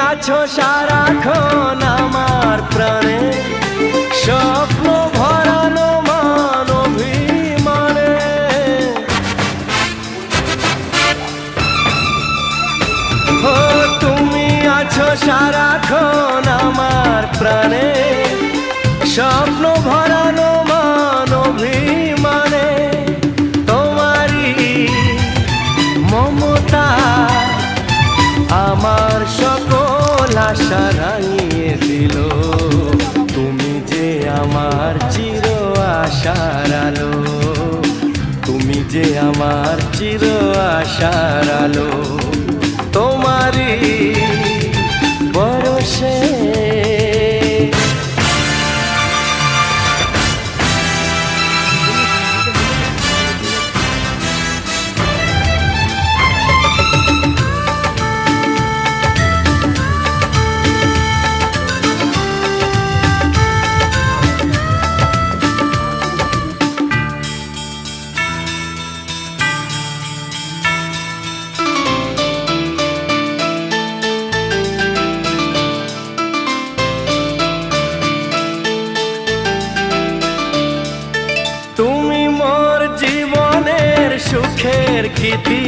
আছো সারাক্ষণ আমার প্রাণে, স্বপ্ন ভরানো মান অভিমানে। ও তুমি আছো সারাক্ষণ আমার প্রাণে, স্বপ্ন ভরানো মান অভিমানে। তোমারই মমতা আমার সকল আশা রাঙিয়ে দিল। তুমি যে আমার চির আশার আলো, তুমি যে আমার চির আশার আলো। তোমারই বরষে তুমি মোর জীবনের সুখের গীতি।